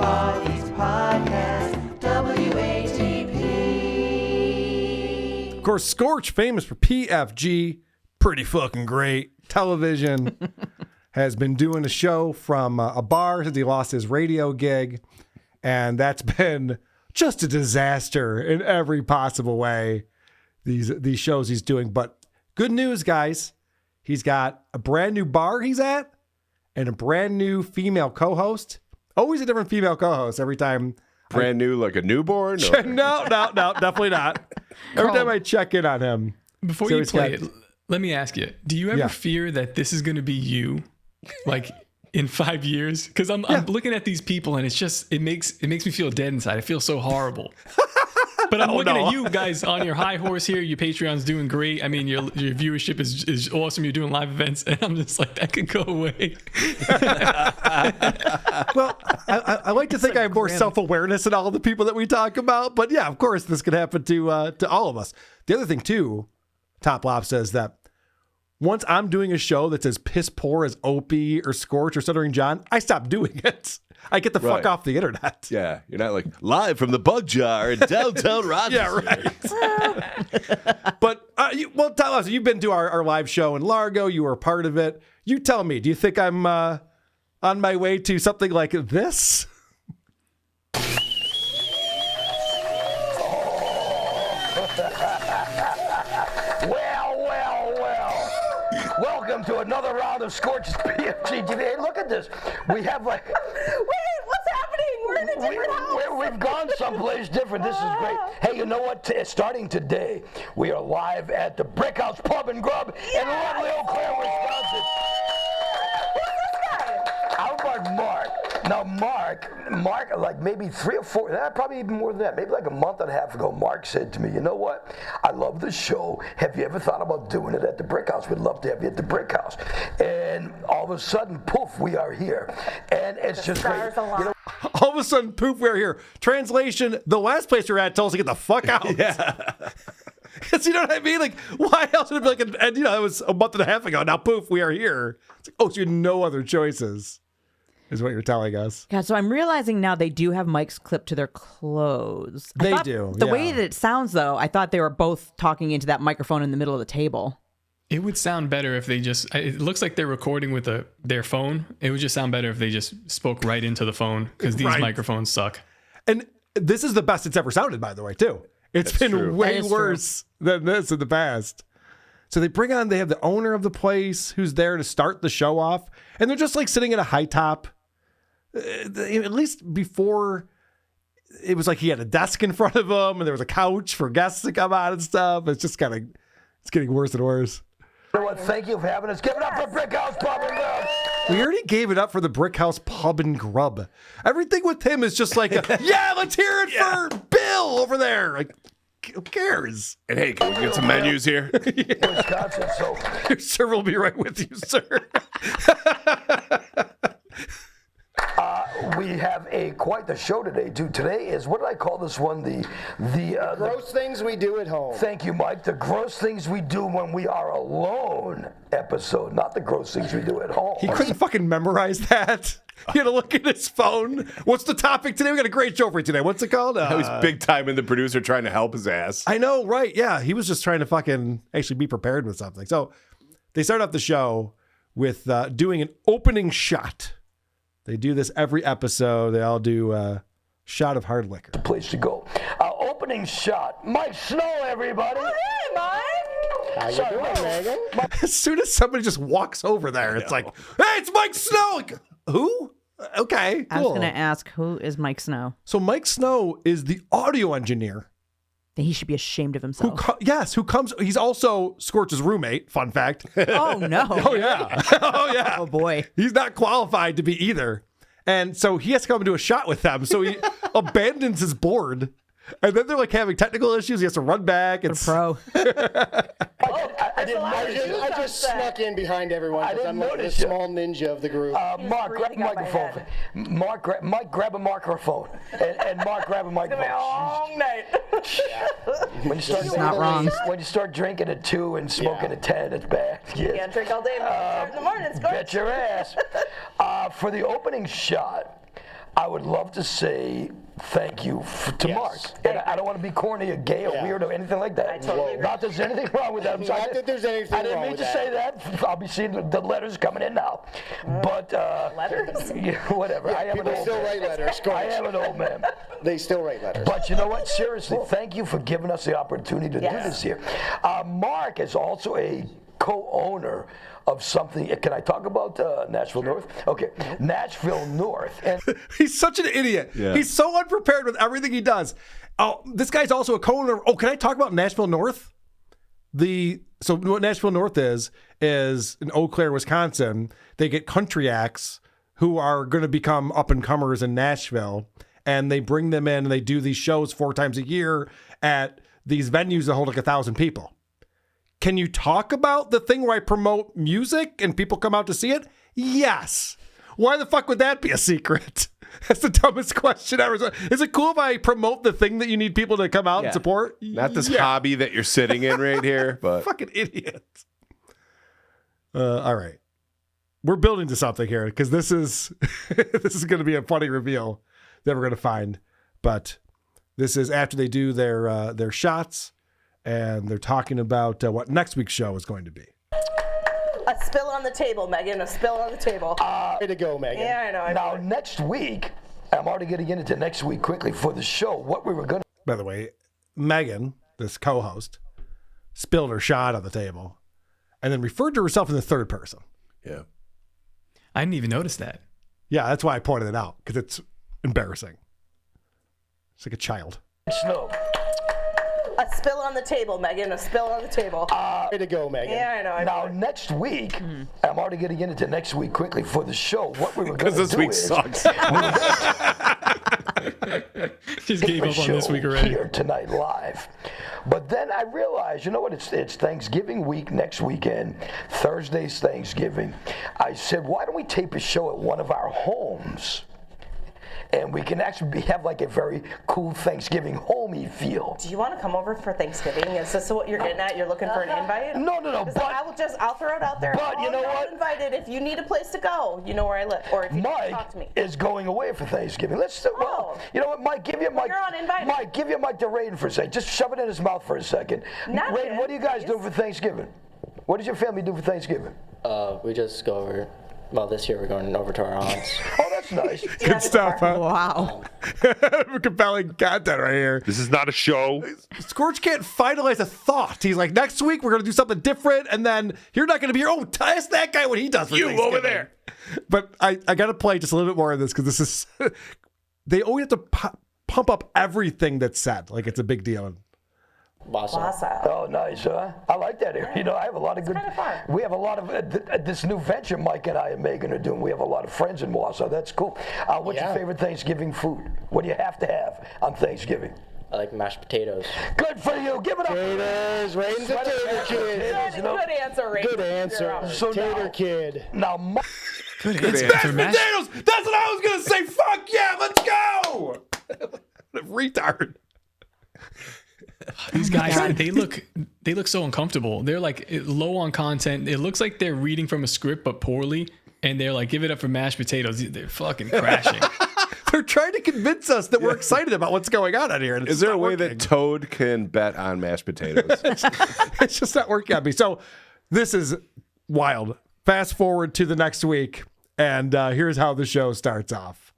Podcast, WATP. Of course, Scorch, famous for PFG, pretty fucking great television, has been doing a show from a bar since he lost his radio gig, and that's been just a disaster in every possible way, these shows he's doing. But good news, guys, he's got a brand new bar he's at and a brand new female co-host. Always a different female co-host every time. Brand new, like a newborn? No, definitely not. Every time I check in on him. Before you play it, let me ask you, do you ever fear that this is going to be you, like in 5 years? Because I'm looking at these people and it's just, it makes me feel dead inside. I feel so horrible. But I'm looking at you guys on your high horse here. Your Patreon's doing great. I mean, your viewership is awesome. You're doing live events. And I'm just like, that could go away. Well, I like to think I have more self-awareness than all of the people that we talk about. But yeah, of course, this could happen to all of us. The other thing, too, Top Lop says that once I'm doing a show that's as piss poor as Opie or Scorch or Stuttering John, I stop doing it. I get the fuck off the internet. Yeah, you're not like live from the bug jar in downtown Rochester. Yeah, right. But, tell us, you've been to our live show in Largo. You were a part of it. You tell me, do you think I'm on my way to something like this? Well. Welcome to another round of Scorch's PFG-TV. Hey, look at this. We have like... Wait, what's happening? We're in a different house. We've gone someplace different. This is great. Hey, you know what? Starting today, we are live at the Brick House Pub and Grub in lovely Eau Claire, Wisconsin. Who's this guy? Outward Mark. Now, Mark, like maybe 3 or 4, probably even more than that, maybe like a month and a half ago, Mark said to me, you know what? I love the show. Have you ever thought about doing it at the Brick House? We'd love to have you at the Brick House. And all of a sudden, poof, we are here. And it's just great. You know, all of a sudden, poof, we're here. Translation, the last place you're at tells us to get the fuck out. Yeah. Because you know what I mean? Like, why else would it be like, and you know, it was a month and a half ago. Now, poof, we are here. It's like, oh, so you had no other choices, is what you're telling us. Yeah, so I'm realizing now they do have mics clipped to their clothes. They do. The way that it sounds, though, I thought they were both talking into that microphone in the middle of the table. It would sound better if they just, it looks like they're recording with their phone. It would just sound better if they just spoke right into the phone, because these microphones suck. And this is the best it's ever sounded, by the way, too. It's been way worse than this in the past. So they have the owner of the place who's there to start the show off. And they're just like sitting at a high top. At least before, it was like he had a desk in front of him and there was a couch for guests to come out and stuff. It's just kind of, it's getting worse and worse. You know what? Thank you for having us. Give it up for Brick House Pub and Grub. We already gave it up for the Brick House Pub and Grub. Everything with him is just like, yeah, let's hear it for Bill over there. Like, who cares? And hey, can we get some menus here? Wisconsin, so your server will be right with you, sir. we have quite the show today, too. Today is, what did I call this one? The gross things we do at home. Thank you, Mike. The gross things we do when we are alone episode, not the gross things we do at home. He couldn't fucking memorize that. He had to look at his phone. What's the topic today? We got a great show for you today. What's it called? That was big time in the producer trying to help his ass. I know, right? Yeah, he was just trying to fucking actually be prepared with something. So they start off the show with doing an opening shot. They do this every episode. They all do a shot of hard liquor. The place to go. Opening shot. Mike Snow, everybody. Oh, hey, Mike. How you doing, Megan? As soon as somebody just walks over there, it's like, hey, it's Mike Snow. Like, who? Okay, cool. I was going to ask, who is Mike Snow? So Mike Snow is the audio engineer. He should be ashamed of himself. Who comes? He's also Scorch's roommate. Fun fact. Oh, no. Oh, yeah. Oh, yeah. Oh, boy. He's not qualified to be either. And so he has to come and do a shot with them. So he abandons his board. And then they're like having technical issues. He has to run back. It's pro. I just snuck in behind everyone because I'm like the small ninja of the group. Mark, grab a microphone. Mike, grab a microphone. And Mark, grab a microphone. It's going to be a long night. When you start, it's not wrong. When you start drinking at 2 and smoking at 10, it's bad. You can't drink all day. In the morning, it's good. Bet your ass. For the opening shot, I would love to say thank you to Mark. And I don't want to be corny or gay or weird or anything like that. I totally agree. Not that there's anything wrong with that. I'm sorry. Not that there's anything I didn't wrong mean with to that. say that. I'll be seeing the letters coming in now. But Letters? yeah, whatever. I am an People old still man. write letters. I am an old man. They still write letters. But you know what? Seriously, thank you for giving us the opportunity to do this here. Mark is also a co-owner of something. Can I talk about Nashville North? Okay, Nashville North. And He's such an idiot. Yeah. He's so unprepared with everything he does. Oh, this guy's also a co-owner. Oh, can I talk about Nashville North? So what Nashville North is in Eau Claire, Wisconsin, they get country acts who are going to become up-and-comers in Nashville, and they bring them in and they do these shows 4 times a year at these venues that hold like 1,000 people. Can you talk about the thing where I promote music and people come out to see it? Yes. Why the fuck would that be a secret? That's the dumbest question ever. Is it cool if I promote the thing that you need people to come out and support? Not this hobby that you're sitting in right here, but Fucking idiot. All right. We're building to something here because this is going to be a funny reveal that we're going to find. But this is after they do their shots and they're talking about what next week's show is going to be. A spill on the table, Megan. A spill on the table. Way to go, Megan. Yeah, I know. now next week, I'm already going to get into next week quickly for the show. What we were going to By the way, Megan, this co-host, spilled her shot on the table and then referred to herself in the third person. yeah. I didn't even notice that. Yeah, that's why I pointed it out because it's embarrassing. It's like a child. snow. A spill on the table, Megan. A spill on the table. Way to go, Megan. Yeah, I know. Now next week, I'm already going to get into next week quickly for the show. What we were going Because to do this week is sucks. Just gave a up on this show week already. here tonight live. But then I realized, you know what? It's Thanksgiving week next weekend. Thursday's Thanksgiving. I said, why don't we tape a show at one of our homes? And we can actually have like a very cool Thanksgiving homey feel. Do you want to come over for Thanksgiving? Is this what you're getting at? You're looking for an invite? No. Because I'll throw it out there. But you know You're all what? invited. If you need a place to go, you know where I live. Or if you need to Mike talk to me. is going away for Thanksgiving. Well, you know what, Mike? Give your mic. you're uninvited. Mike, give your mic to Raiden for a second. Just shove it in his mouth for a second. Not Raiden, yet, what do you guys do for Thanksgiving? What does your family do for Thanksgiving? We just go over. Well, this year we're going over to our aunt's. Oh, that's nice. Good stuff, huh? Wow. Compelling content right here. This is not a show. Scorch can't finalize a thought. He's like, next week we're going to do something different, and then you're not going to be here. Oh, ask that guy what he does for You Thanksgiving. over there. But I got to play just a little bit more of this because this is, they always have to pump up everything that's said. Like it's a big deal. Wausau. Oh, nice, huh? I like that area. You know, I have a lot of good. kind of fun. We have a lot of this new venture Mike and I and Megan are doing. We have a lot of friends in Wausau. That's cool. What's your favorite Thanksgiving food? What do you have to have on Thanksgiving? I like mashed potatoes. Good for you. Give it up. Potatoes, Raiden's a tater kid. Good answer, Ray. Good answer. So Tater now- kid. Now, Mike, Good answer. Mashed For mash- potatoes! That's what I was going to say. Fuck yeah, let's go! Retard. These guys, they look so uncomfortable. They're like low on content. It looks like they're reading from a script, but poorly. And they're like, give it up for mashed potatoes. They're fucking crashing. They're trying to convince us that we're excited about what's going on out here. And Is there a way that Toad can bet on mashed potatoes? it's just not working on me. So this is wild. Fast forward to the next week, and here's how the show starts off.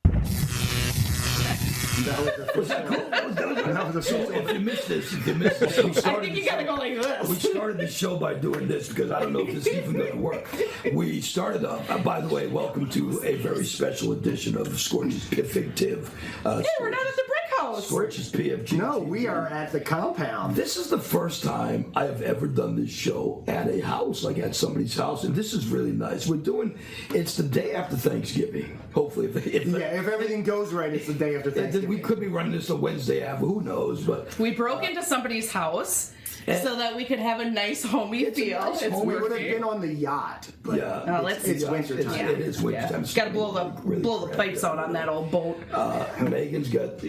If you missed this, we started I think you gotta go like this. We started the show by doing this because I don't know if this is even going to work. We started by the way, welcome to a very special edition of Scorch's PFG-TV. Hey, we're not at the brick house. Scorch's PFG. No, we are at the compound. This is the first time I have ever done this show at a house, like at somebody's house, and this is really nice. It's the day after Thanksgiving. Hopefully, if everything goes right, it's the day after Thanksgiving. We could be running this a Wednesday after, who knows? But we broke into somebody's house so that we could have a nice homey feel. We would have been on the yacht. But it's winter time. It is winter time. Got to blow the pipes out on that old boat. Megan's got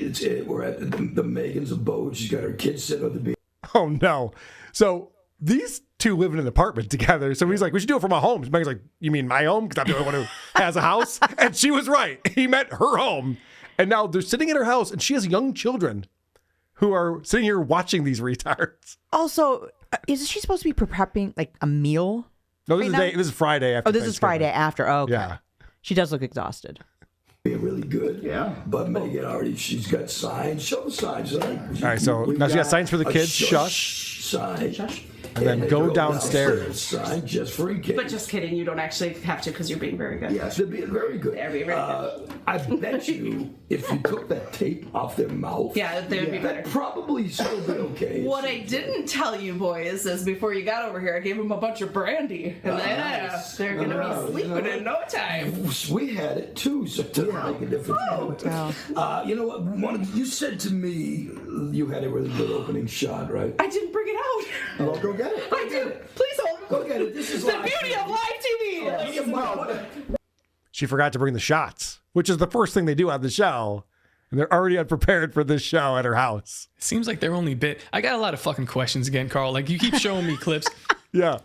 we're at the Megan's a boat. She's got her kids sitting on the beach. Oh no! So these two live in an apartment together. So he's like, we should do it from my home. Megan's like, you mean my home? Because I'm the only one who has a house. And she was right. He meant her home. And now they're sitting in her house, and she has young children who are sitting here watching these retards. Also, is she supposed to be prepping like a meal? No, this is Friday after. Oh, this is Friday after. Oh, okay. Yeah. She does look exhausted. Being really good. Yeah. But Megan already, she's got signs. Show the signs. All right, so now she got signs for the kids. Shush. Sign. And then go downstairs. Sign just for in case. But just kidding, you don't actually have to because you're being very good. Yes, they're being very good. They're being very good. I bet you if you took that tape off their mouth, Yeah, they would be better. that'd probably still be okay. What I didn't tell you boys is before you got over here, I gave them a bunch of brandy. And they're going to be sleeping in no time. We had it too, so it doesn't make a difference. You know what? You said to me you had a really good opening shot, right? I didn't bring it out. Well, go get it. I do. Please hold. Go get it. This is the live beauty TV. of live TV. She forgot to bring the shots, which is the first thing they do on the show. And they're already unprepared for this show at her house. It seems like they're only bit. I got a lot of fucking questions again, Carl. Like, you keep showing me clips. Yeah.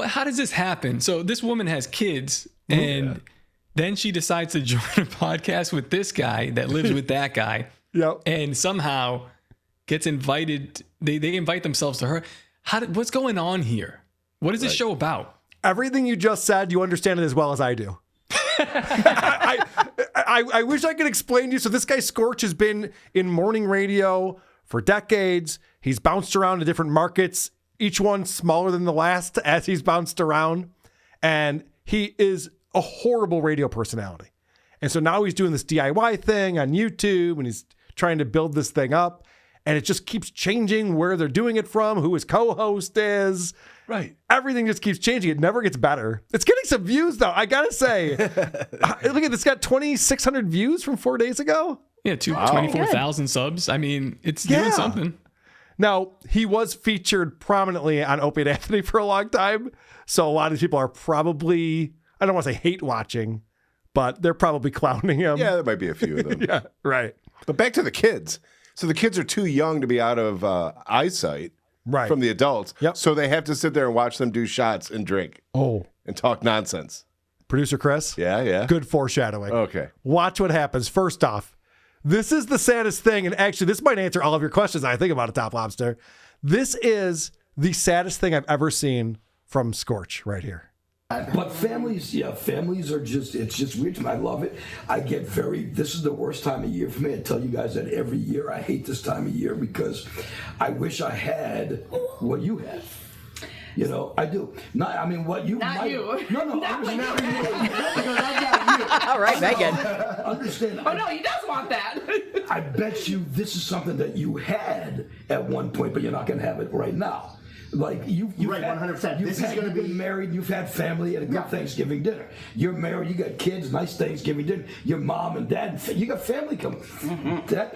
How does this happen? So this woman has kids, and then she decides to join a podcast with this guy that lives with that guy. Yep. And somehow gets invited. They invite themselves to her. What's going on here? What is this show about? Everything you just said, you understand it as well as I do. I wish I could explain to you. So this guy Scorch has been in morning radio for decades. He's bounced around to different markets, each one smaller than the last as he's bounced around. And he is a horrible radio personality. And so now he's doing this DIY thing on YouTube, and he's trying to build this thing up. And it just keeps changing where they're doing it from, who his co-host is. Right. Everything just keeps changing. It never gets better. It's getting some views, though. I got to say. Look at this. Got 2,600 views from 4 days ago. Yeah, 24,000 subs. I mean, it's doing something. Now, he was featured prominently on Opie and Anthony for a long time. So a lot of people are probably, I don't want to say hate watching, but they're probably clowning him. Yeah, there might be a few of them. Yeah, right. But back to the kids. So the kids are too young to be out of eyesight from the adults. Yep. So they have to sit there and watch them do shots and drink. And talk nonsense. Producer Chris? Yeah. Good foreshadowing. Okay. Watch what happens. First off, this is the saddest thing. And actually, this might answer all of your questions I think about it, Top Lobster. This is the saddest thing I've ever seen from Scorch right here. But families are just, it's just weird to me. I love it. This is the worst time of year for me. I tell you guys that every year. I hate this time of year because I wish I had what you have. You know, I do. What you Not might. you. No, Not understand. what you Because I got you. All right, Megan. Understand. Oh, no, he does want that. I bet you this is something that you had at one point, but you're not going to have it right now. Like you've right, 100%. This is going to be married. You've had family at a good Thanksgiving dinner. You're married. You got kids. Nice Thanksgiving dinner. Your mom and dad. You got family coming.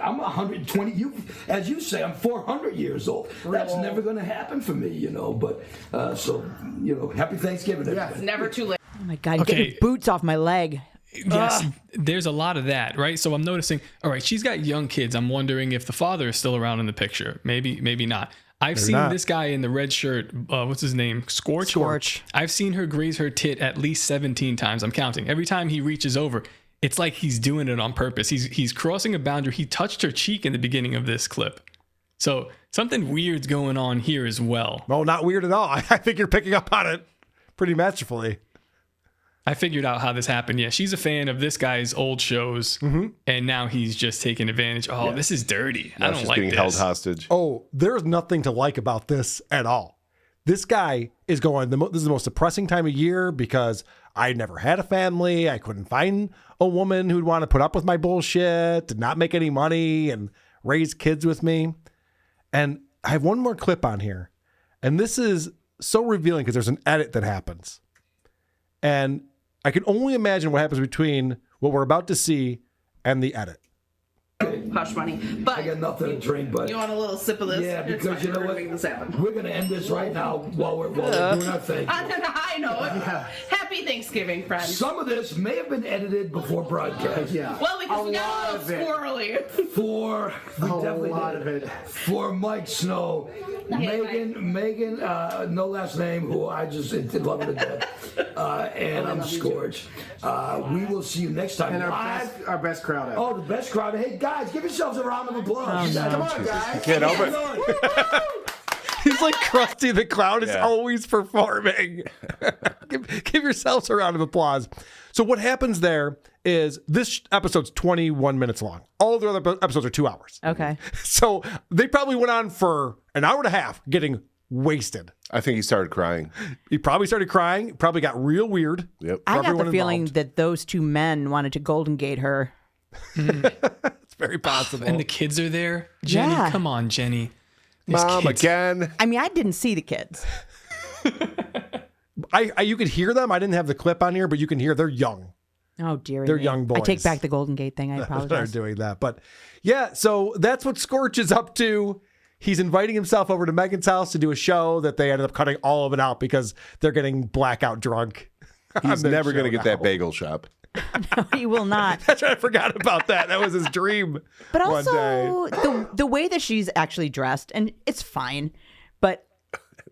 I'm 120. As you say, I'm 400 years old. That's never going to happen for me, you know. But happy Thanksgiving, everybody. It's never too late. Oh my God! Get your boots off my leg. Yes, there's a lot of that, right? So I'm noticing. All right, she's got young kids. I'm wondering if the father is still around in the picture. Maybe not. I've seen this guy in the red shirt. What's his name? Scorch. I've seen her graze her tit at least 17 times. I'm counting. Every time he reaches over, it's like he's doing it on purpose. He's crossing a boundary. He touched her cheek in the beginning of this clip. So something weird's going on here as well. No, not weird at all. I think you're picking up on it pretty masterfully. I figured out how this happened. Yeah, she's a fan of this guy's old shows, and now he's just taking advantage. Oh, this is dirty. Now I don't she's like getting this. held hostage. Oh, there's nothing to like about this at all. This guy is going, this is the most depressing time of year because I never had a family. I couldn't find a woman who'd want to put up with my bullshit and not make any money and raise kids with me. And I have one more clip on here. And this is so revealing because there's an edit that happens. And I can only imagine what happens between what we're about to see and the edit. Hush money. But I got nothing to drink, but you want a little sip of this? Yeah, It's because fine. you know We're what? making this happen. We're going to end this right now while we're doing our thing. I know it. Happy Thanksgiving, friends. Some of this may have been edited before broadcast. Well, we I forgot about squirrely. For a lot of it. For Mike Snow, Megan, no last name, who I just love her to death, and I'm Scorch. We will see you next time. And live. our best crowd ever. Oh, the best crowd. Hey guys, give yourselves a round of applause. Oh, no. Come on, guys. You can't help it. He's like Krusty the Clown is always performing. give yourselves a round of applause. So what happens there is this episode's 21 minutes long. All the other episodes are 2 hours. Okay. So they probably went on for an hour and a half getting wasted. I think he started crying. He probably started crying. Probably got real weird. Yep. I got the feeling that those two men wanted to Golden Gate her. It's very possible. And the kids are there. Jenny, Yeah. come on, Jenny. These Mom, kids. again. I mean, I didn't see the kids. You could hear them. I didn't have the clip on here, but you can hear they're young. Oh, dear. They're young boys. I take back the Golden Gate thing. I They're apologize. doing that. But yeah, so that's what Scorch is up to. He's inviting himself over to Megan's house to do a show that they ended up cutting all of it out because they're getting blackout drunk. He's never going to get that bagel shop. No, he will not. That's right. I forgot about that. That was his dream. But one day. also, the way that she's actually dressed, and it's fine, but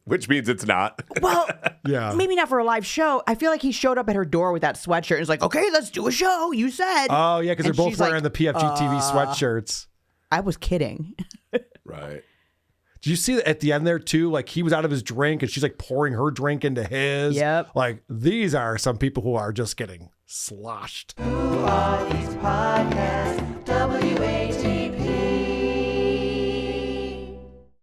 Which means it's not. well, Yeah. maybe not for a live show. I feel like he showed up at her door with that sweatshirt and was like, okay, let's do a show. You said. Oh, yeah, because they're And both she's wearing like, the PFG-TV sweatshirts. I was kidding. Right. Did you see that at the end there, too? Like, he was out of his drink, and she's, like, pouring her drink into his. Yep. Like, these are some people who are just getting sloshed. Who are these podcasts?